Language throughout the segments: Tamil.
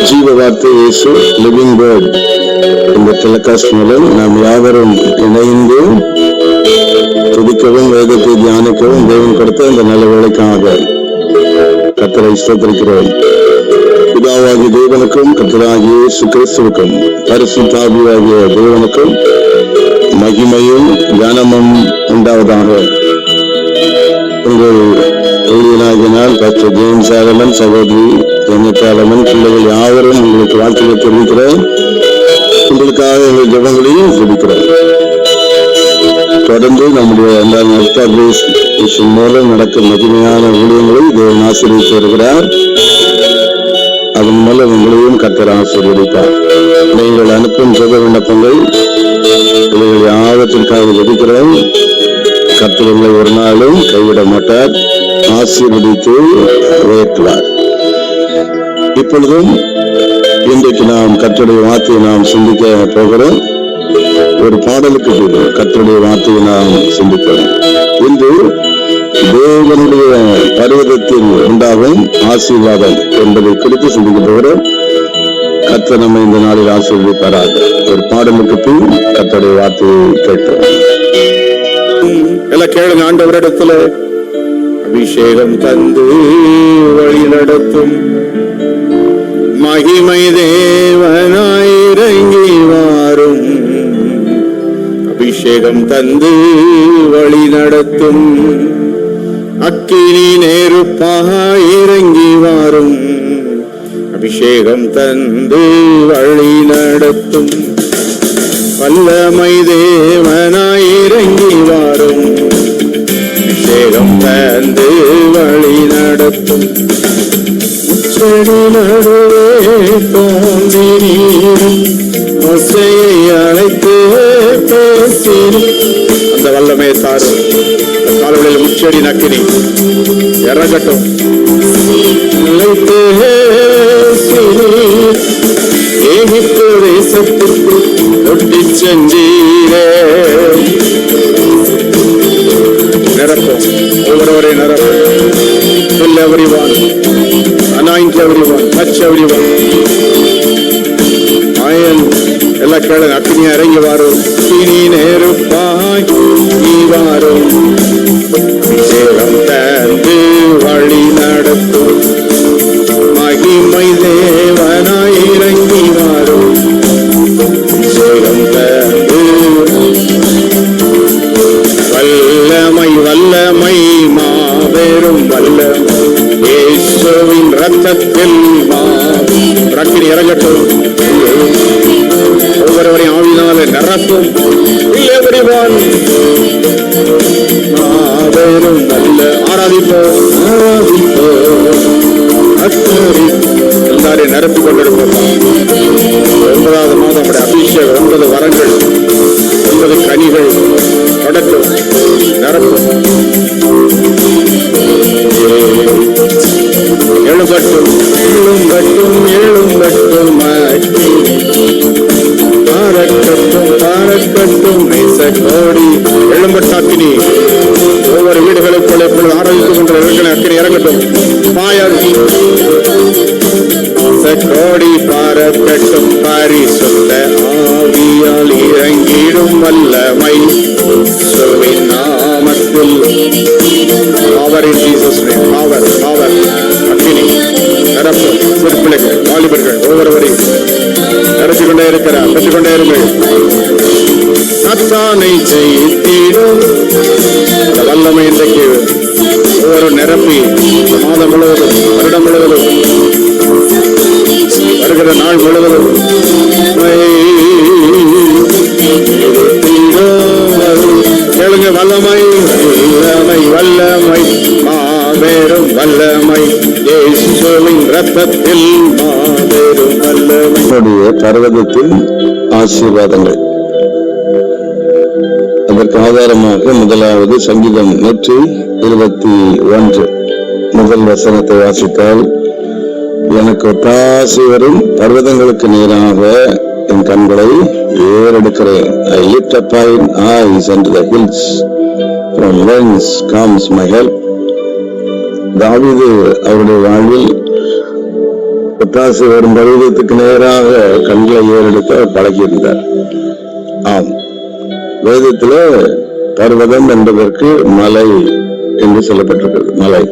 ஜீவ வார்த்தை இயேசு லிவிங் வேர்ட் இந்த டெலிகாஸ்ட் மூலம் நாம் யாவரும் இணைந்து துதிக்கவும் வேதத்தை தியானிக்கவும் தேவன் கொடுத்த இந்த நல்ல வேலைக்காக கர்த்தரை ஸ்தோத்திரிக்கிறோம். பிதாவாகிய தேவனுக்கும் கர்த்தராகிய இயேசு கிறிஸ்துவுக்கும் பரிசுத்த ஆவியாகிய தேவனுக்கும் மகிமையும் கனமும் உண்டாவதாக. உங்கள் ஊழியனாகினால் டாக்டர் ஜேம்ஸ் ஆலமன், சகோதரி ஜெனிதாலமன், பிள்ளைகள் யாவரும் உங்களுக்கு வாழ்த்துக்களை தெரிவிக்கிறேன். உங்களுக்காக எங்கள் ஜெபங்களையும் தெரிவிக்கிறோம். தொடர்ந்து நம்முடைய மூலம் நடக்கும் மகிமையான ஊழியங்களை தேவன் ஆசீர்வதித்து வருகிறார். அதன் மூலம் உங்களையும் கர்த்தர் ஆசீர்வதித்தார். நீங்கள் அனுப்பும் ஜெப விண்ணப்பங்கள் இவைகள் யாவற்றிற்காக ஜெபிக்கிறோம். கர்த்தர் உங்களை ஒரு நாளும் கைவிட மாட்டார், ஆசீர்வதித்து உயர்த்துவார். இப்பொழுதும் இன்றைக்கு நாம் கர்த்தருடைய வார்த்தையை நாம் சிந்திக்க போகிறோம். ஒரு பாடலுக்கு போகிறோம். கர்த்தருடைய வார்த்தையை நாம் சிந்திக்கிறோம். இன்று தேவனுடைய பர்வதத்தில் உண்டாகும் ஆசீர்வாதம் என்பதை குறித்து சிந்திக்க போகிறோம். கர்த்தர் நம்மை இந்த நாளில் ஆசீர்வதிப்பாராக. ஒரு பாடலுக்கு பின் கர்த்தருடைய வார்த்தையை கேட்டோம். எல்லாம் கேளுங்க. ஆண்டவரிடத்துல அபிஷேகம் தந்து வழி நடத்தும் மகிமை தேவனாயிரங்கி வாரும். அபிஷேகம் தந்து வழி நடத்தும் அக்கினி நெருப்பாய் இறங்கி வாரும். அபிஷேகம் தந்து வழி நடத்தும் வல்லமை தேவனாய் இறங்கி வாரும். அபிஷேகம் தந்து வழி நடத்தும் உச்சடி நடுவே தோன்றி நீரும் ஒசையை அழைத்து பேசினும். அந்த வல்லமை தாரும். காலவெளியில் முச்சடி நக்கினி இறங்கட்டும். எகிப்து தேசத்திற்கு ஒட்டி சென்றீரே. நிரப்பும் ஒவ்வொருவரை நிரப்பும். fill everyone, anoint everyone, touch everyone. Ayan எல்லா கேளுங்க. அக்னியா இறங்கி வாரும். இனி நெருப்பாய் நீ வாரும். அபிஷேகம் தந்து வழி நடத்தும் மகிமை தேவனாய் இறங்கி வாரும். அபிஷேகம் தந்து வல்லமை வல்லமை மாபெரும் வல்லமை இயேசுவின் ரத்தத்தில் அக்கினி இறங்கட்டும். ஒவ்வொருவரையும் ஆவியினாலே நிரப்பும். மாபெரும் வல்ல ஆராதிப்போம் எல்லாரையும் நிரப்பிக் கொண்டிருப்போம். 9வது மாதம் நம்முடைய அபிஷேகம் 9 வரங்கள் 9 கனிகள் தொடட்டும். நிரப்பும். எழும்பட்டும் எழும்பட்டும் எழும்பட்டும் பாரக்கட்டும் பாரக்கட்டும் கோடி எழும்பட்டாக்கினி ஒவ்வொரு வீடுகளுக்குள்ள எப்பொழுது ஆரோக்கியம் என்ற அக்கினி இறங்கட்டும். பாயாக்கி கோடி பாரக்கட்டும் பரிசுத்த ஆவியால் இறங்கிடும் வல்லமை நாமத்தில் power in Jesus name. power அக்கினி நிரப்பும். சிறுபிள்ளைகள் வாலிபர்கள் ஒவ்வொருவரையும் நிரப்பிக்கொண்டே இருக்கிறார். பெற்றுக்கொண்டே இருங்கள். சத்தானை ஜெயித்திடும் அந்த வல்லமை இன்றைக்கு ஒவ்வொரு நிரப்பி மாதம் முழுவதும் வருடம் முழுவதும் வருகிற நாள் முழுவதும் கேளுங்க. வல்லமை வல்லமை வல்லமை மாபெரும் வல்லமை இயேசுவின் ரத்தத்தில் மாபெரும் வல்லமை. பர்வதத்தில் ஆசீர்வாதங்கள். அதற்கு ஆதாரமாக முதலாவது சங்கீதம் 121 முதல் வசனத்தை வாசித்தால், எனக்கு ஒத்தாசை வரும் பர்வதங்களுக்கு நேராக என் கண்களை ஏறெடுக்கிறேன். I lift up my eyes unto the hills, from whence comes my help. தாவீது அவருடைய வாழ்வில் ஒத்தாசை வரும் பருவத்துக்கு நேராக கண்களை ஏறெடுத்து அவர் பழகியிருந்தார். ஆம், வேதத்துல பர்வதம் என்பதற்கு மலை என்று சொல்லப்பட்டிருக்கிறது. மலை,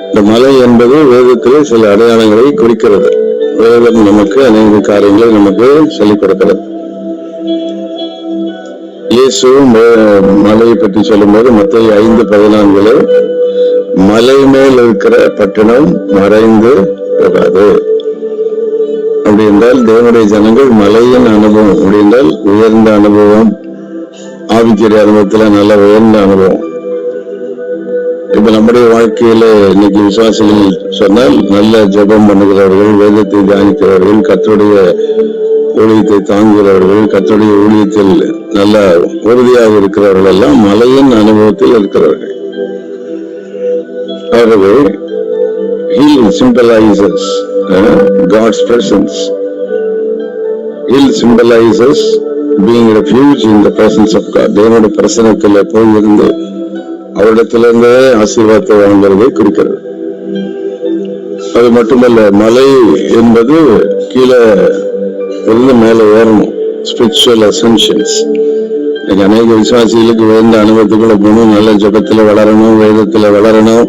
இந்த மலை என்பது வேதத்திலே சில அடையாளங்களை குறிக்கிறது. வேதம் நமக்கு அநேக காரியங்களை நமக்கு சொல்லிக் கொடுக்கிறது. இயேசு மலையை பற்றி சொல்லும் போது மத்தேயு 5:14 மலை மேல் இருக்கிற பட்டணம் மறைந்து போகாது. அப்படி என்றால் தேவனுடைய ஜனங்கள் மலையின் அனுபவம், அப்படி என்றால் உயர்ந்த அனுபவம், ஆவிக்குரிய அனுபவத்துல நல்ல உயர்ந்த அனுபவம். இப்ப நம்முடைய வாழ்க்கையில இன்னைக்கு விசுவாசிகள் சொன்னால் நல்ல ஜெபம் பண்ணுகிறவர்கள், வேதத்தை தியானிக்கிறவர்கள், கர்த்தருடைய ஊழியத்தை தாங்குகிறவர்கள், கர்த்தருடைய ஊழியத்தில் நல்ல உறுதியாக இருக்கிறவர்கள் எல்லாம் மலையின் அனுபவத்தில் இருக்கிறவர்கள். ஆகவே hill symbolizes God's presence. Hill symbolizes being refuge in the presence of God. தேவனுடைய பிரசன்னத்தில் போய் இருந்து அவரிடத்திலிருந்து ஆசீர்வாதத்தை வாங்குவதை குறிக்கிறது. அது மட்டுமல்ல, மலை என்பது கீழே இருந்து மேல ஏறணும், ஸ்பிரிச்சுவல் அசென்ஷன்ஸ். அநேக விசுவாசிகளுக்கு வேண்ட அனுபவத்துக்குள்ள போகணும், நல்ல ஜபத்துல வளரணும், வேதத்துல வளரணும்,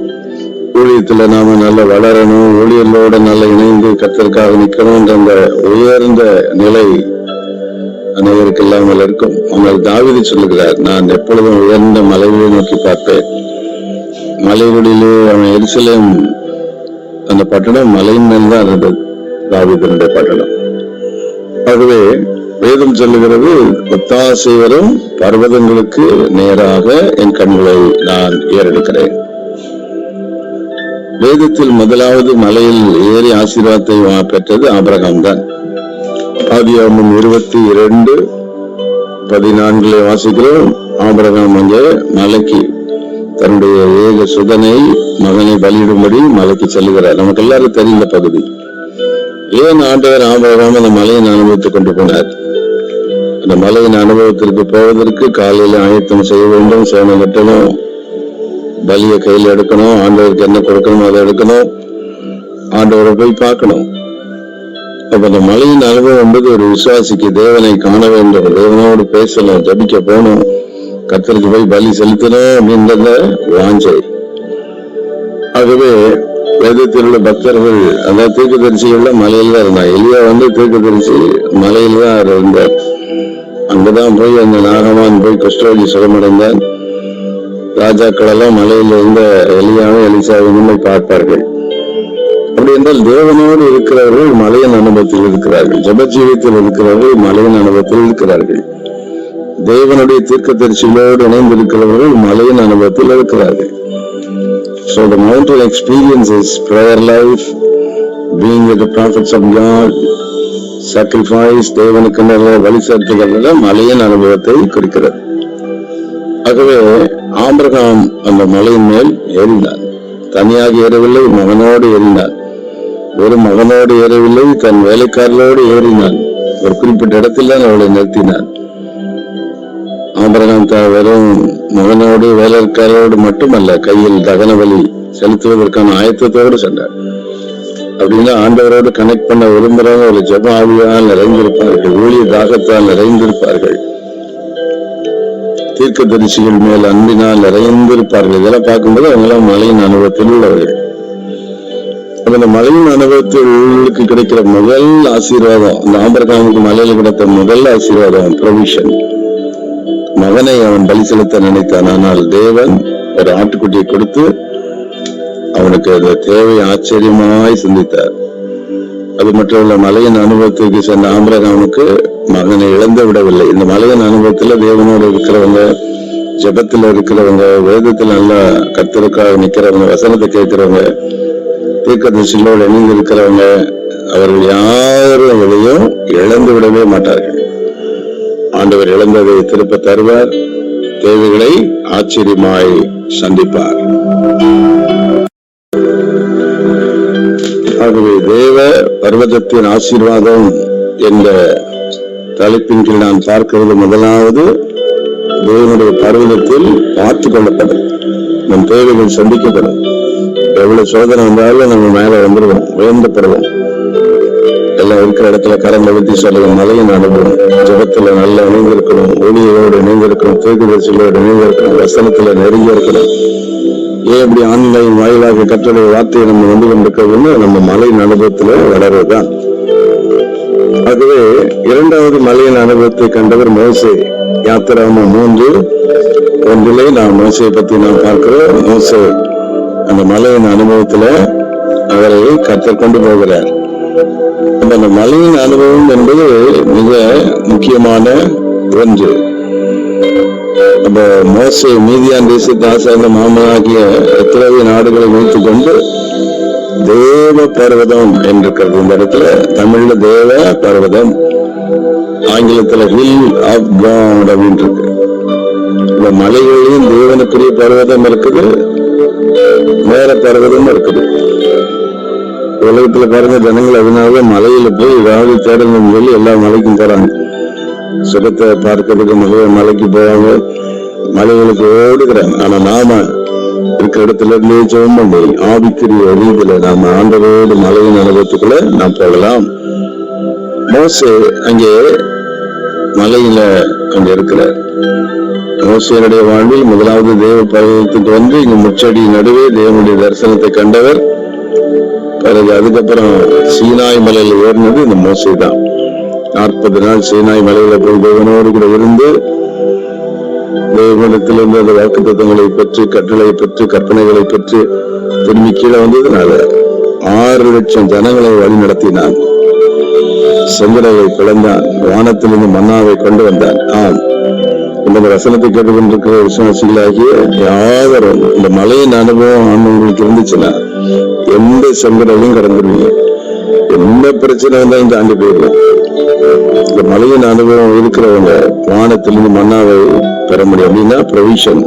ஊழியத்துல நாம நல்ல வளரணும், ஊழியர்களோட நல்ல இணைந்து கர்த்தருக்காக நிக்கணும். அந்த உயர்ந்த நிலை அனைவருக்கு இல்லாமல் இருக்கும். ஆனால் தாவீது சொல்லுகிறார், நான் எப்பொழுதும் உயர்ந்த மலைகளை நோக்கி பார்ப்பேன். மலைகளிலே அவன் எருசலேம், அந்த பட்டணம் மலையின் மேல் தான் இருந்தது, தாவீதினுடைய பட்டணம். ஆகவே வேதம் சொல்லுகிறது, ஒத்தாசை வரும் பர்வதங்களுக்கு நேராக என் கண்களை நான் ஏறெடுக்கிறேன். வேதத்தில் முதலாவது மலையில் ஏறி ஆசீர்வாதத்தை பெற்றது ஆபிரகாம் தான். ஆதியாகமம் 22:14 வாசிக்கிறோம். ஆபிரகாம் அங்கே மலைக்கு தன்னுடைய ஏக சுதனை மகனை பலியிடும்படி மலைக்கு செல்லுகிறார். நமக்கு எல்லாரும் தெரிந்த பகுதி. ஏன் ஆண்டவர் ஆபிரகாம் அந்த மலையின் அனுபவத்தை கொண்டு போனார்? அந்த மலையின் அனுபவத்திற்கு போவதற்கு காலையில ஆயத்தம் செய்ய வேண்டும், சேனை கட்டணும், பலிய கையில் எடுக்கணும், ஆண்டவருக்கு என்ன கொடுக்கணும் அதை எடுக்கணும், ஆண்டவரை போய் பார்க்கணும். அப்ப அந்த மலையின் அனுபவம் என்பது ஒரு விசுவாசிக்கு தேவனை காண வேண்டும், தேவனோடு பேசணும், ஜபிக்க போகணும், கர்த்தருக்கு போய் பலி செலுத்தணும் அப்படின்றத வாஞ்சை. ஆகவே வேதத்தில் உள்ள பக்தர்கள், அந்த தீர்க்கதரிசிகள்ல மலையில தான் இருந்தாங்க. எலியா தீர்க்கதரிசி மலையில தான் இருந்தார். அங்கதான் போய் அந்த நாகமான் போய் குஷ்டரோகி சுகமடைந்தார். ராஜாக்கள் எல்லாம் மலையில இருந்த எலியாவும் எலிசாவும் பார்ப்பார்கள். அப்படி என்றால் தேவனோடு இருக்கிறவர்கள் மலையின் அனுபவத்தில் இருக்கிறார்கள், ஜபஜீவியத்தில் இருக்கிறவர்கள் மலையின் அனுபவத்தில் இருக்கிறார்கள். தேவனுடைய தீர்க்கதரிசிகளோடு இணைந்து இருக்கிறவர்கள் மலையின் அனுபவத்தில் இருக்கிறார்கள். So the mountain experience is prayer life, being with the prophets of God, sacrifice, தேவனுக்கு வழி செலுத்துகிறது மலையின் அனுபவத்தை குறிக்கிறது. ஆகவே ஆபிரகாம் அந்த மலையின் மேல் ஏறினார். தனியாக ஏறவில்லை, மகனோடு ஏறினார். ஒரு மகனோடு ஏறவில்லை, தன் வேலைக்காரர்களோடு ஏறினான். ஒரு குறிப்பிட்ட இடத்தில் தான் அவளை நிறுத்தினான். ஆபிரகாம் வெறும் மகனோடு வேலைக்காரரோடு மட்டுமல்ல, கையில் தகன பலி செலுத்துவதற்கான ஆயத்தத்தோடு சென்றார். அப்படின்னா ஆண்டவரோடு கனெக்ட் பண்ண விரும்புறவங்க ஒரு ஜப ஆவியால் நிறைந்திருப்பார்கள், ஊழிய தாகத்தால் நிறைந்திருப்பார்கள், தீர்க்க தரிசிகள் மேல் அன்பினால் நிறைந்திருப்பார்கள். இதெல்லாம் பார்க்கும்போது அவங்களாம் மலையின் அனுபவத்தில் உள்ளவர்கள். அந்த மலையின் அனுபவத்திற்கு கிடைக்கிற முதல் ஆசீர்வாதம், இந்த ஆபிரகாமுக்கு மலையில கிடைத்த முதல் ஆசீர்வாதம் ப்ரொவிஷன். மகனை அவன் பலி செலுத்த நினைத்தான், ஆனால் தேவன் ஒரு ஆட்டுக்குட்டியை கொடுத்து அவனுக்கு அந்த தேவை ஆச்சரியமாய் சிந்தித்தார். அது மட்டுமல்ல, மலையின் அனுபவத்துக்கு சென்ற ஆபிரகாமுக்கு மகனை இழந்து விடவில்லை. இந்த மலையின் அனுபவத்துல தேவனோடு இருக்கிறவங்க, ஜபத்துல இருக்கிறவங்க, வேதத்துல நல்லா கர்த்தருக்காக நிக்கிறவங்க, வசனத்தை கேட்கிறவங்க, தீர்க்கதரிசிகளோடு இணைந்து இருக்கிறவங்க, அவர்கள் யாரும் அவளையும் இழந்து விடவே மாட்டார்கள். ஆண்டவர் இழந்ததை திருப்ப தருவார், தேவைகளை ஆச்சரியமாய் சந்திப்பார். ஆகவே தேவ பர்வதத்தின் ஆசீர்வாதம் என்ற தலைப்பின் கீழ் நான் பார்க்கிறது, முதலாவது தேவனுடைய பர்வதத்தில் பார்த்து கொள்ளப்படும், நம் தேவைகள் சந்திக்கப்படும். எவ்வளவு சோதனை வந்தாலும் நம்ம மேல வந்துடுவோம், உயர்ந்தப்படுவோம். எல்லாம் இருக்கிற இடத்துல கரங்களை ஊற்றி சொல்லுவோம். மலையின் அனுபவம், ஜபத்துல நல்லா இணைந்திருக்கணும், ஊழியரோடு இணைந்திருக்கணும், தீர்க்கதரிசிகளோடு இணைந்திருக்கணும், வசனத்துல நெருங்கி இருக்கணும். ஏன் இப்படி ஆன்லைன் வாயிலாக கர்த்தருடைய வார்த்தையை நம்ம வந்து கொண்டிருக்கிறதுன்னு நம்ம மலையின் அனுபவத்துல வளர்றதுதான். ஆகவே இரண்டாவது மலையின் அனுபவத்தை கண்டவர் மோசே. யாத்திராகமம் 3:1 நாம் மோசையை பத்தி நாம் பார்க்கிறோம். மோசே அந்த மலையின் அனுபவத்துல அவரை கர்த்தர் கொண்டு போகிறார். அந்த மலையின் அனுபவம் என்பது மிக முக்கியமான ஒன்று. அந்த மோசே மீதியான் தேசத்தை ஆசார்ந்த மாமனாகிய எத்திரவிய நாடுகளை வைத்துக் கொண்டு தேவ பர்வதம் என்றிருக்கிறது. இந்த இடத்துல தமிழ்ல தேவ பர்வதம், ஆங்கிலத்துல ஹில் ஆஃப் காட் அப்படின்னு இருக்கு. இந்த மலைகளிலும் தேவனுக்குரிய பர்வதம் இருக்குது, வேற பர்வதம் இருக்குது. உலகத்துல பாருங்க, ஜனங்கள் அதனால மலையில போய் ஏதாவது தேடணும்னு சொல்லி எல்லா மலைக்கும் போறாங்க. சுகத்தை பார்க்கறதுக்கு மலைக்கு போறாங்க, மலைகளுக்கு ஓடுகிறாங்க. ஆனா நாம இருக்கிற இடத்துல இருந்தே ஜெபம் பண்ணி ஆவிக்குரிய ரீதியில நாம ஆண்டவரோடு மலையின் அனுபவத்துக்குள்ள நாம் போகலாம். மோசே அங்கே மலையில அங்க இருக்கிறார். மோசேனுடைய வாழ்வில் முதலாவது தேவ பர்வதத்துக்கு வந்து இங்க முச்சடி நடுவே தேவனுடைய தரிசனத்தை கண்டவர். பிறகு அதுக்கப்புறம் சீனாய் மலையில ஏறினது இந்த மோசே தான். 40 நாள் சீனாய் மலையில போய் தேவனோடு கூட இருந்து தேவனிடத்திலிருந்து அந்த வாக்குத்தத்தங்களை பெற்று, கட்டளை பெற்று, கற்பனைகளை பெற்று திரும்பி கீழே வந்ததுனால 6 லட்சம் ஜனங்களை வழி நடத்தினான். செங்கடலை பிளந்தான், வானத்திலிருந்து மன்னாவை கொண்டு வந்தான். ஆம், இந்த வசனத்தை கேட்டுக்கொண்டிருக்கிற விசுவாசிகளாகிய யாவரும் இந்த மலையின் அனுபவம் உங்களுக்கு இருந்துச்சுன்னா எந்த செங்கடலையும் கடந்துருவீங்க. எந்த பிரச்சனை வந்தாலும் தாண்டி போயிடுவோம். இந்த மலையின் அனுபவம் இருக்கிறவங்க வானத்திலிருந்து மன்னாவை பெற முடியும். அப்படின்னா ப்ரொவிஷன்,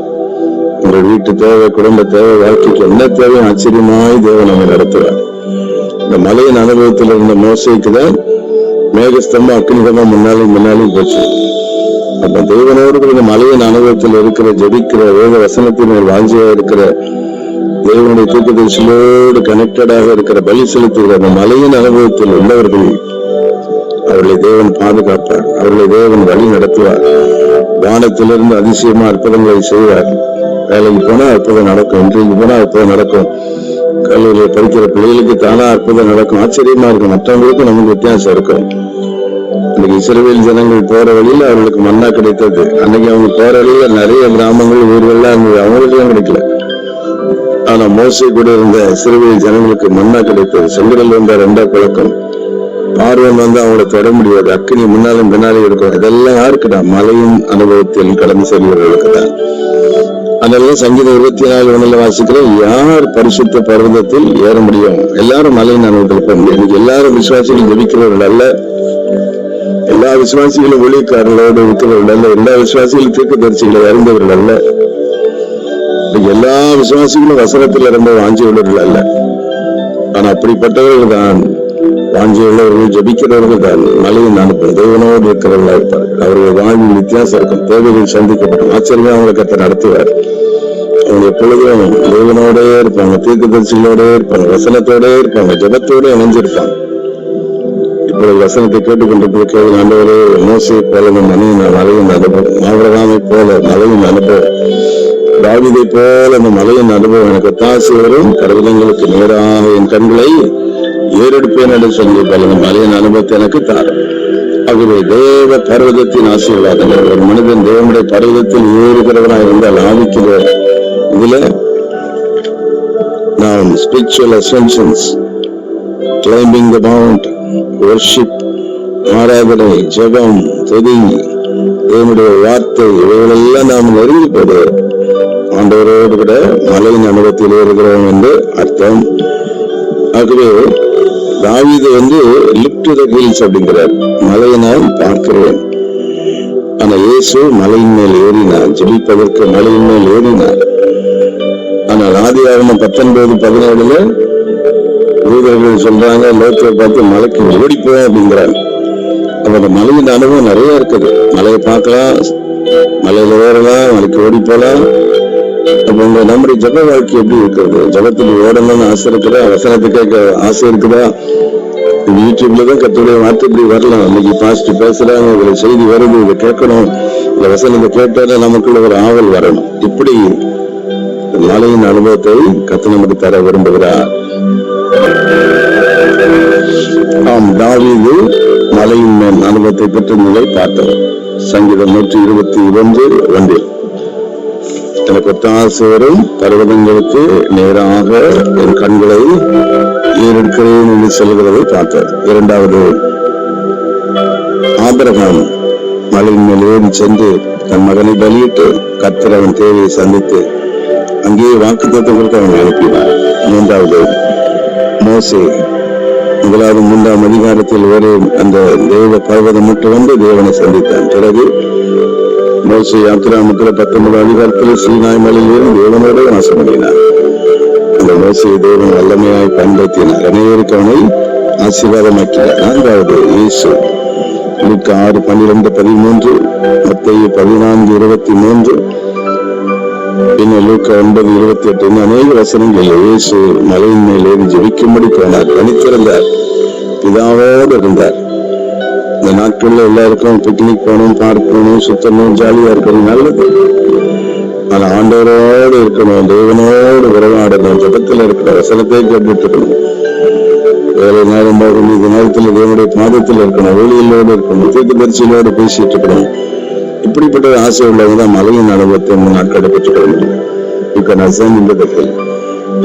உங்கள் வீட்டு தேவை, குடும்ப தேவை, வாழ்க்கைக்கு என்ன தேவையும் ஆச்சரியமாய் தேவன் நம்ம நடத்துவார். இந்த மலையின் அனுபவத்தில் இருந்த மோசைக்கு தான் மேகஸ்தம்பம் அக்னிதம்பம் முன்னாலும் போச்சு. அப்ப தேவனோடு இந்த மலையின் அனுபவத்தில் இருக்கிற, ஜெபிக்கிற, வேத வசனத்தின் வாஞ்சியா இருக்கிற, தேவனுடைய தீர்க்கதரிசிகளோடு கனெக்டடாக இருக்கிற, பலி செலுத்துகிற அந்த மலையின் அனுபவத்தில் உள்ளவர்கள் அவர்களை தேவன் பாதுகாப்பார், அவர்களை தேவன் வழி நடத்துவார். வானத்திலிருந்து அதிசயமா அற்புதங்களை செய்வார். வேலைக்கு போனா அற்புதம் நடக்கும், இன்றைக்கு போனா அற்புதம் நடக்கும், கல்லூரியில படிக்கிற பிள்ளைகளுக்கு தானா அற்புதம் நடக்கும். ஆச்சரியமா இருக்கும். மற்றவங்களுக்கும் நமக்கு வித்தியாசம் இருக்கும். இன்னைக்கு இஸ்ரவேல் ஜனங்கள் போற வழியில அவர்களுக்கு மன்னா கிடைத்தது. அன்னைக்கு அவங்க போற வழியில நிறைய கிராமங்கள், ஊர்கள்லாம் இருந்தது, அவங்களுக்கும் கிடைக்கல. ஆனா மோசே கூட இருந்த இஸ்ரவேல் ஜனங்களுக்கு மன்னா கிடைத்தது. செங்கடல் வந்த 2 பழக்கம், பார்வன் வந்து அவங்கள தொட முடியாது, அக்கினி முன்னாலும் பின்னாலே இருக்கும். இதெல்லாம் யாருக்குடா? மலையின் அனுபவத்தில் கடந்து செல்கிறவர்களுக்கு தான். அதெல்லாம் சங்கீதம் 24:1 வாசிக்கிறேன். யார் பரிசுத்த பர்வதத்தில் ஏற முடியும்? எல்லாரும் மலையின் அனுபவத்தில் போக முடியும். இன்னைக்கு எல்லாரும் விசுவாசிகள் ஜெபிக்கிறவர்கள் அல்ல, எல்லா விசுவாசிகளும் ஒளிக்காரர்களோடு இருக்கிறவர்கள் அல்ல, எல்லா விசுவாசிகளும் தீர்க்கதரிசிகளை அறிந்தவர்கள் அல்ல, எல்லா விசுவாசிகளும் வசனத்தில் ரொம்ப வாஞ்சி உள்ளவர்கள் அல்ல. ஆனா அப்படிப்பட்டவர்கள் தான், வாஞ்சி உள்ளவர்கள், ஜபிக்கிறவர்கள் தான் மலையின் அனுப்பும் தேவனோடு இருக்கிறவர்களா இருப்பார்கள். அவர்கள் வாழ்வில் வித்தியாசம் இருக்கும், தேவைகள் சந்திக்கப்படும். ஆச்சரியமா அவங்களை கர்த்தர் நடத்துவார். அவங்க எப்பொழுதும் தேவனோடே இருப்பாங்க, தீர்க்கதரிசிகளோடே இருப்பாங்க, வசனத்தோடே இருப்பாங்க, ஜபத்தோடு இணைஞ்சிருப்பாங்க. இப்பொழுது வசனத்தை கேட்டுக்கொண்டிருக்கிற ஆண்டவரே, மோசே போல மலையின் அனுபவம், ஆபிரகாமை போல மலையின் அனுபவம், தாவீதை போல அந்த மலையின் அனுபவம் எனக்கு ஒத்தாசி வரும். பர்வதங்களுக்கு நேராக என் கண்களை ஏறெடுப்பேன் என்று சொல்லி பல மலையின் அனுபவத்தை எனக்கு தாரும். ஆகவே தேவ பர்வதத்தின் ஆசீர்வாதங்கள், ஒரு மனிதன் தேவனுடைய பர்வதத்தில் ஏறுகிறவனா இருந்தால் ஆவிக்கிற இதுல நாம் spiritual ascensions, climbing the mount, worship, ஆராதனை, ஜெபம், துதி, தேவனுடைய வார்த்தை, இவைகளெல்லாம் நாம் நெருங்கி போடு ஆண்டவரோடு கூட மலையின் அனுபவத்தில் இருக்கிறோம் என்று அர்த்தம். ஆகவே தாவீது லிப்ட் டு தி ஹில்ஸ் அப்படிங்கிறார், மலையை நான் பார்க்கிறேன். ஆனா இயேசு மலையின் மேல் ஏறினார், ஜெபிப்பதற்கு மலையின் மேல் ஏறினார். ஆனால் ஆதியாகமம் 19:17 ஊழியர்கள் சொல்றாங்க, லோகத்தை பார்த்து மலைக்கு ஓடிப்போம் அப்படிங்கிறாங்க. அவரோட மலையின் அனுபவம் நிறைய இருக்குது. மலையை பார்க்கலாம், மலையில ஏறலாம், மலைக்கு ஓடி போலாம். அப்ப நம்முடைய ஜப வாழ்க்கை எப்படி இருக்கிறது? ஜபத்துக்கு ஓடணும்னு ஆசை இருக்குதா? வசனத்தை கேட்க ஆசை இருக்குதா? யூடியூப்லதான் கர்த்தருடைய வார்த்தை இப்படி வரலாம். இன்னைக்கு பாஸ்ட் பேசுறாங்க, இதுல செய்தி வருது, இதை கேட்கணும், இந்த வசனத்தை கேட்டாலே நமக்குள்ள ஒரு ஆவல் வரணும். இப்படி மலையின் அனுபவத்தை கர்த்தர் நமக்கு தர விரும்புகிறார். தாவீது மலையின் மேல் அனுபவத்தை பெற்றிருந்ததை பார்த்தோம். சங்கீதம் 121:1 எனக்கு ஒத்தாசை வரும் பர்வதங்களுக்கு நேராக என் கண்களை ஏறெடுக்கிறேன் என்று சொல்கிறதை பார்த்தார். இரண்டாவது, ஆபிரகாம் மலையின் மேல் ஏறி சென்று தன் மகனை பலியிட்டு கர்த்தர் அவன் தேவையை சந்தித்து அங்கேயே வாக்குத்தத்தம் கொடுத்து அவன் அனுப்பினார். மூன்றாவது, மோசே 1-3 அதிகாரத்தில் ஒரு அந்த தேவ பர்வதம் மட்டும் வந்து தேவனை சந்தித்தான். பிறகு மோசே யாத்திராமத்தில் 19 அதிகாரத்தில் சீனாய் மலையில் தேவனோடு வாசம் பண்ணினார். அந்த மோசே தேவன் வல்லமையாய் பயன்படுத்தினார். அனைவருக்கு அவனை ஆசீர்வாதமாக்கினார். 4வது, இயேசு லூக்கா 6:12-13, மத்தேயு 14:23, பின்னர் லூக்கா 9:28 அநேக வசனங்கள் இயேசு மலையின் மேல் ஏறி ஜெபிக்கும்படி போனார். தனித்திருந்தார், பிதாவோடு இருந்தார். இந்த நாட்கள்ல எல்லாருக்கும் பிக்னிக் போகணும், பார்க் போகணும், சுத்தணும், ஜாலியா இருக்கணும், நல்லது. ஆனா ஆண்டவரோடு இருக்கணும், தேவனோடு உறவாடணும், ஜபத்துல இருக்கிற வசனத்தை கேட்டுட்டு இருக்கணும். வேலை நேரம் போகணும், இந்த நேரத்துல தேவனுடைய பாதத்தில் இருக்கணும், ஊழியலோடு இருக்கணும், தீர்க்கதரிசியோடு பேசிட்டு இருக்கணும். இப்படிப்பட்ட ஆசை உள்ளவங்க தான் மலையின் அனுபவத்தை நாட்கள் பெற்றுக்கொள்ள முடியும். இப்ப நான்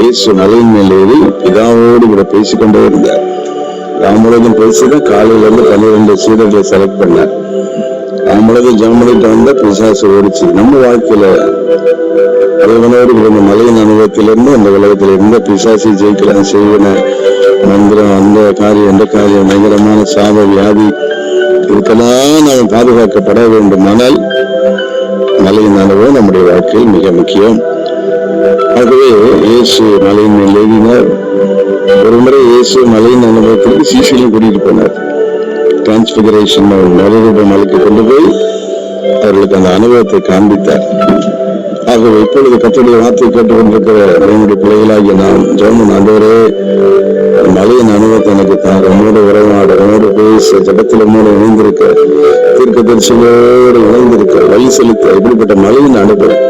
இயேசு மலையின் மேல் ஏறி பிதாவோடு கூட பேசிக்கொண்டே இருந்தார். ராமுலகம் பேசிதான் காலையில இருந்து 12 சீடர்களை செலக்ட் பண்ணார். ராமுலகம் ஜாமலிட்டு வந்தா பிசாசு ஓடிச்சு. நம்ம வாழ்க்கையில தேவனோடு இருந்த மலையின் அனுபவத்திலிருந்து அந்த உலகத்துல இருந்த பிசாசை ஜெயிக்கலாம், செய்வன மந்திரம், அந்த காரியம், எந்த காரியம், பயங்கரமான சாப வியாதி, இதுக்கெல்லாம் நாம் பாதுகாக்கப்பட வேண்டும். ஆனால் மலையின் அனுபவம் நம்முடைய வாழ்க்கையில் மிக முக்கியம். ஆகவே இயேசு மலையின் மேல் ஏறினார். ஒரு முறை இயேசு மலையின் அனுபவத்திற்கு சீசையும் கூட்டிட்டு போனார். டிரான்ஸ்பிகரேஷன் மறுரூப மலைக்கு கொண்டு போய் அவர்களுக்கு அந்த அனுபவத்தை காண்பித்தார். ஆகவே இப்பொழுது கர்த்தருடைய வார்த்தை கேட்டுக்கொண்டிருக்கிற நம்முடைய பிள்ளைகளாகிய நாம் ஜெபம், ஆண்டவரே மலையின் அனுபவத்தை எனக்கு தாங்க, உன்னோட உறவாட, உன்னோட பேச, ஜபத்துல மூட இணைந்திருக்க, தீர்க்கதரிசியோடு இணைந்திருக்க, வழி செலுத்த, இப்படிப்பட்ட மலையின் அனுபவம்.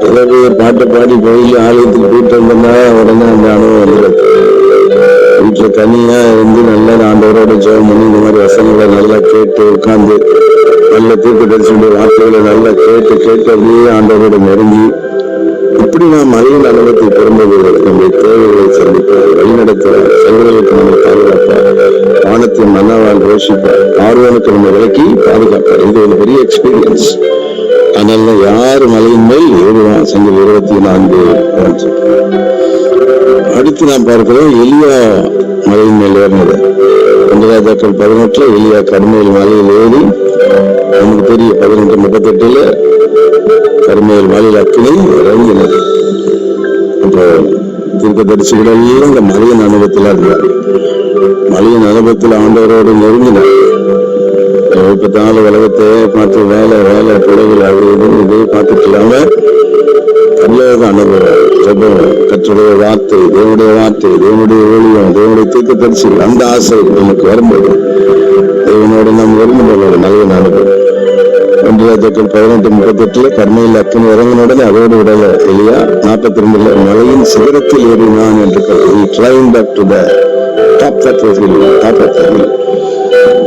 ஏதாவது ஒரு பாட்டை பாடி கோயில் ஆலயத்துக்கு போயிட்டு வந்தோம்னா உடனே அந்த அனுபவம் வந்துடும். வீட்டுல தனியா இருந்து நல்லா ஆண்டவரோட ஜெபம் பண்ணி இந்த மாதிரி வசனங்களை நல்லா கேட்டு உட்கார்ந்து நல்ல தீர்க்கதரிசியுடைய வார்த்தைகளை நல்லா கேட்டு அப்படியே ஆண்டவரோட நெருங்கி, இப்படி நாம் மலையின் அனுபவத்தை பெறும்போது நம்முடைய தேவைகளை சந்திப்பார், வழிநடத்துவார், செல்வர்களுக்கு நம்ம பாதுகாப்பார், வானத்தின் மன்னாவால் ரோஷிப்பார், பார்வனுக்கு நம்ம விலக்கி பாதுகாப்பார். இது ஒரு பெரிய எக்ஸ்பீரியன்ஸ். அதனால யாரு மலையின் மேல் ஏறுவான்? சங்கீதம் 24:1. அடுத்து நாம் பார்க்கிறோம் எலியா மலையின் மேல் ஏறினது. 1 ராஜாக்கள் 18 எலியா கர்மேல் மலையில் ஏறி, நமக்கு தெரியும் 18:38 கர்மேல் மலையில் அக்கினி இறங்கினது. அப்போ தீர்க்கதரிசிகள் இந்த மலையின் அனுபவத்தில் இருந்தார். மலையின் அனுபவத்தில் ஆண்டவரோடு நெருங்கினார். இப்பத்தாலும் உலகத்தை பார்த்து வேலை பிள்ளைகள் அது இது பார்த்துட்டு இல்லாம பரலோக அனுபவம், ஜெபம், கர்த்தருடைய வார்த்தை, தேவனுடைய ஊழியம், தேவனுடைய தீர்க்கதரிசிகள், அந்த ஆசை நமக்கு வரும்போது தேவனோடு நாம் வரும்போது நல்ல அனுபவம். 1 ராஜாக்கள் 18:38 கர்மையில் அக்கினி இறங்கின உடனே அதோடு விடல எலியா 42 மலையின் சிகரத்தில் ஏறினான் என்று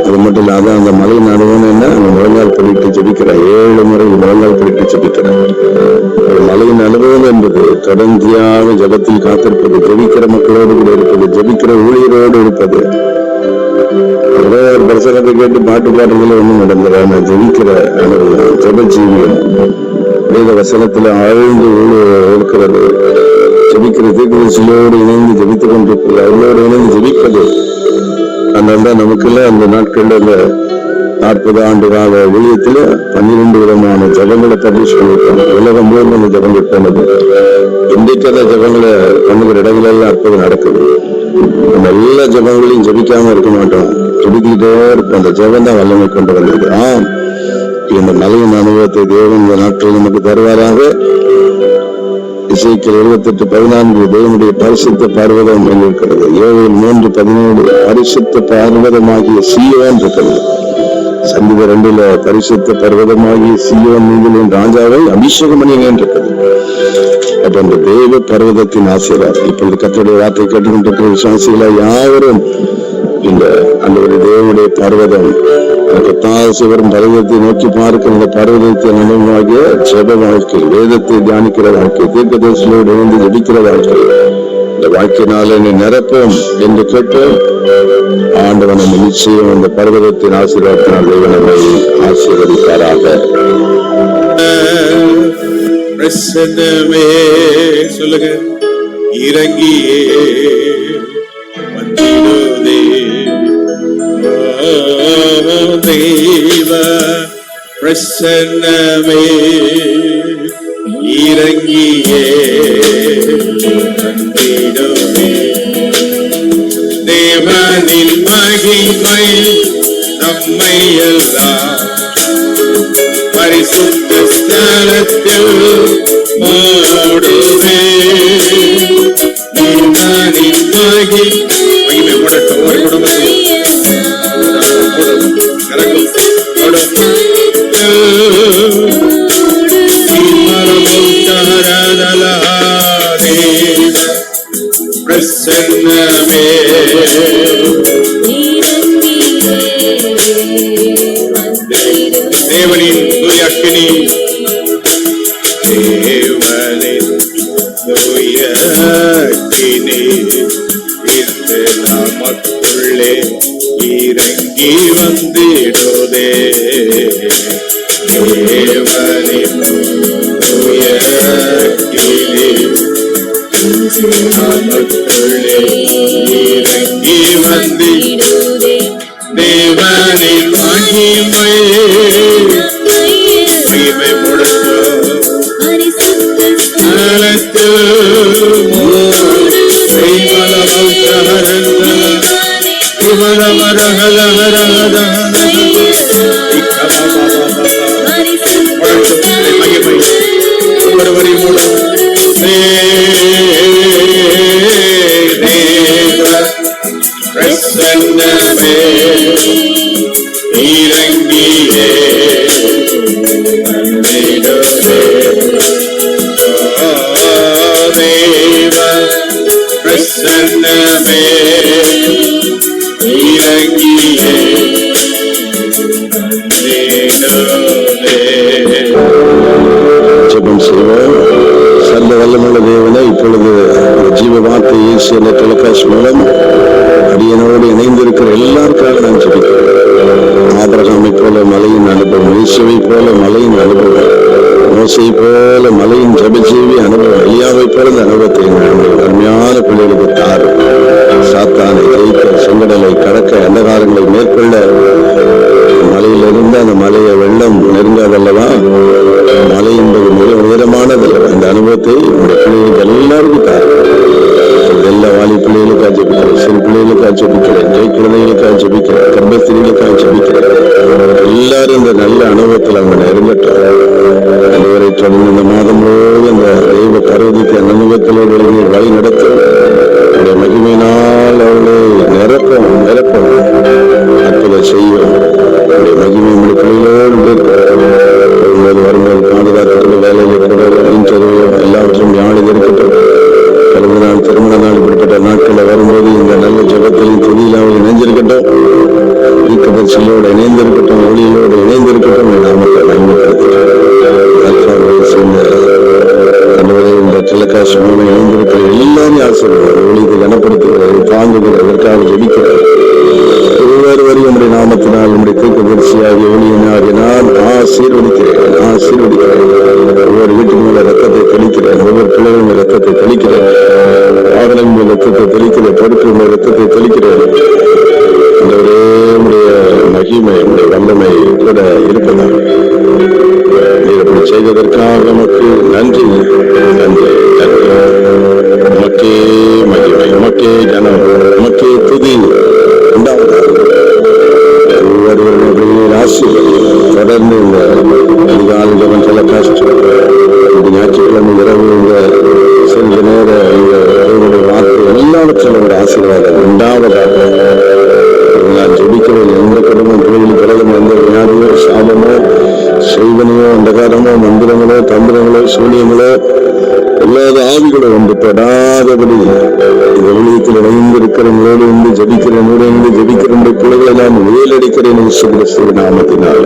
அது மட்டும் இல்லாத அந்த மலையின் அனுபவம் என்ன, அந்த முழங்கால் படிட்டு ஜெபிக்கிறார். 7 முறை முழங்கால் படிட்டு ஜெபிக்கிறார். மலையின் அனுபவம் என்பது தொடர்ந்தியாக ஜபத்தில் காத்திருப்பது, ஜெபிக்கிற மக்களோடு கூட இருப்பது, ஜெபிக்கிற ஊழியரோடு இருப்பது. ஒரு பிரசனத்தை கேட்டு பாட்டு பாடுறதுல ஒண்ணும் நடந்துடாம ஜெபிக்கிற அனுபவம், ஜப ஜீவியம், வேத வசனத்துல ஆழ்ந்து இருக்கிறது, ஜெபிக்கிற தீர்க்கதரிசியோடு இணைந்து ஜெபித்துக் கொண்டிருப்பது, அவர்களோடு இணைந்து ஜெபிப்பது. அதனால நமக்குள்ள அந்த நாட்கள்ல இந்த 40 ஆண்டு கால ஊழியத்துல 12 விதமான ஜபங்களை பப்ளிஷ் பண்ணிருக்காங்க. உலகம் முழுவதும் அந்த ஜபங்கள் போனது. இன்றைக்கு அந்த ஜபங்களை பண்ணுகிற இடங்களெல்லாம் அற்புதம் நடக்குது. நம்ம எல்லா ஜபங்களையும் ஜபிக்காம இருக்க மாட்டோம், ஜபிக்கிட்டே இருப்போம். அந்த ஜபம் தான் வல்லமை கொண்டு வந்தது. இந்த மலையின் அனுபவத்தை தேவன் இந்த நாட்கள் நமக்கு தருவாராக. இசைக்கல் 78:14 தேவனுடைய பரிசுத்த பர்வதம் இருக்கிறது. யோவேல் 3:17 பரிசுத்த பர்வதமாகிய சீயோன் இருக்கிறது. சங்கீதம் 2 பரிசுத்த பர்வதமாகிய சீயோன் மீது ராஜாவை அபிஷேகம் பண்ணினேன் இருக்கிறது. அப்ப அந்த தேவ பர்வதத்தின் ஆசீர்வாதம் இப்பொழுது கர்த்தருடைய வார்த்தை கேட்டுக்கொண்டிருக்கிற விசுவாசிகளை யாவரும் இந்த அந்த ஒரு தேவனுடைய பர்வதம் வரும் பர்வதத்தை நோக்கி பார்க்கிற இந்த பர்வதத்தை அனுபவமாகிய ஜெப வாழ்க்கை, வேதத்தை தியானிக்கிற வாழ்க்கை, தீர்க்கதரிசிகளோடு இணைந்து ஜெபிக்கிற வாழ்க்கை, இந்த வாழ்க்கையினால என்னை நிரப்பும் என்று கேட்டு ஆண்டவன் நிச்சயம் இந்த பர்வதத்தின் ஆசீர்வாதத்தினால் தேவன் நம்மை ஆசீர்வதிப்பாராக. சொல்லுங்க, இறங்கியே வந்திடுதே தேவ பிரசன்னமே, இறங்கியே வந்திடுதே தேவனின் மகிமை நம்மை எல்லாம் பரிசுத்த ஸ்தலத்தில் மூடுவே. தேவனின் மகிமை முடட்டும் ஒரு குடும்பத்தில் பிரசன்னமே, தேவனின் தூயக்கினி, தேவனின் தூயக்கினி இந்த நமக்குள்ளே இறங்கி வந்திடுதே. தேவனின் தூயக்கினி நமக்குள்ளே இறங்கி வந்திடுதே. தேவனின் மகிமை பிரசன்னமே, இறங்கியே வந்திடுதே தேவ பிரசன்னமே, இறங்கியே வந்திடுதே. ஜெபம் செய்வோம். சர்வ வல்லமுள்ள தேவனே, இப்பொழுது ஜீவ வார்த்தை இயேசு என்ற தொலைக்காட்சி மூலம் அடியனோடு இணைந்திருக்கிற எல்லாருக்காக நான் ஜெபிக்கிறேன். ஆபிரகாமை போல மலையின் அனுபவம், இயேசுவை போல மலையின் அனுபவம், மோசை போல மலையின் ஜெபஜீவி அனுபவம், எலியாவை போல இந்த அனுபவத்தை அருமையான பிள்ளைகளுக்கு தாரு. சாத்தானை ஜெயிக்க, செங்கடலை கடக்க, அந்தகாரங்களை மேற்கொள்ள, மலையிலிருந்து அந்த மலையை வெள்ளம் நெருங்காதல்லவா, மலை என்பது மிக உயரமானதல்லவா, இந்த அனுபவத்தை உங்களுடைய பிள்ளைகளுக்கு எல்லாருக்கும் தாரு. எல்லா வாலி பிள்ளைகளுக்காக ஜெபிக்கிறேன், சிறு பிள்ளைகளுக்காக ஜெபிக்கிறேன், ஜெய் குழந்தைகளுக்காக ஜெபிக்கிறேன், கர்ப்பஸ்திரிகளுக்காக ஜெபிக்கிறேன். எல்லாரும் இந்த நல்ல அனுபவத்தில் அவங்க நெருங்கட்டும். அதுவரை தொடர்ந்து இந்த மாதம் முழுவதும் இந்த தெய்வ பருவத்தை அனுபவத்தில் வழி நடத்தும். அவருடைய மகிமையினால் அவளை நிரப்பும் அற்புதம் செய்யும். அவருடைய மகிமை உங்களுடைய பிள்ளைகளோடு வரும்போது பாதுகாத்து வேலையில கூட இன்டர்வியூ எல்லாவற்றும் யாழில் இருக்கட்டும். பிறந்த நாள், திருமண நாள், இப்படிப்பட்ட நாட்களில் வரும்போது இந்த நல்ல ஜபத்திலையும் துதியில் அவள் இணைஞ்சிருக்கட்டும், தீர்க்கதரிசிகளோடு இணைந்திருக்கட்டும், ஒளியோடு இணைந்திருக்கட்டும். நாமத்தை இந்த டெலிகாஸ்ட் மூலம் இணைந்திருக்கிற எல்லாரையும் ஆசீர்வாதம் ஒளியை கனப்படுத்துகிறது, தாங்குகிறது, அதற்காக ஜெபிக்கிறது. ஒவ்வொருவரையும் நம்முடைய நாமத்தினால் நம்முடைய தீர்க்கதரிசியாகிய ஒளியினாகிய நான் ஆசீர்வதிக்கிறேன். ஒவ்வொரு வீட்டுக்கு மேல ரத்தத்தை தெளிக்கிறேன், ஒவ்வொரு பிள்ளைகளும் ரத்தத்தை தெளிக்கிறேன், ஆதரவு ரத்தத்தை தெளிக்கிறேன், பொறுப்பு ரத்தத்தை தெளிக்கிறேன். இந்த ஒரே மகிமை, வல்லமை கூட இருப்பதாக இப்படி செய்ததற்காக நமக்கு நன்றி. உமக்கே மகிமை, உமக்கே கனம், உமக்கே துதி உண்டாவதாக. ஒவ்வொருவருடைய ஆசீர்வாதம் தொடர்ந்து இந்த அதிகாலை ஜெபம் டெலிகாஸ்ட் சோதனையோ அந்தகாரமோ மந்திரங்களோ தந்திரங்களோ சூனியங்களோ எல்லாத ஆவிகளோ வந்து தொடாதபடி இந்த வெளியத்தில் இணைந்திருக்கிறவங்களோடு இருந்து ஜபிக்கிறவங்களோடு இருந்து ஜபிக்கிற பிள்ளைகளை எல்லாம் வேலடிக்கிறேன் நாமத்தினால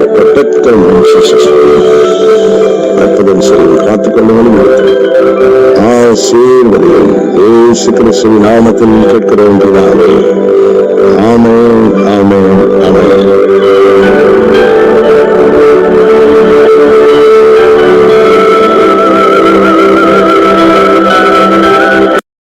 அற்புதம் சொல்லி காத்துக்கொள்ளவங்களும் ஆசீர்வதியும் இயேசு கிறிஸ்துவின் நாமத்தில் கேட்கிறோம்.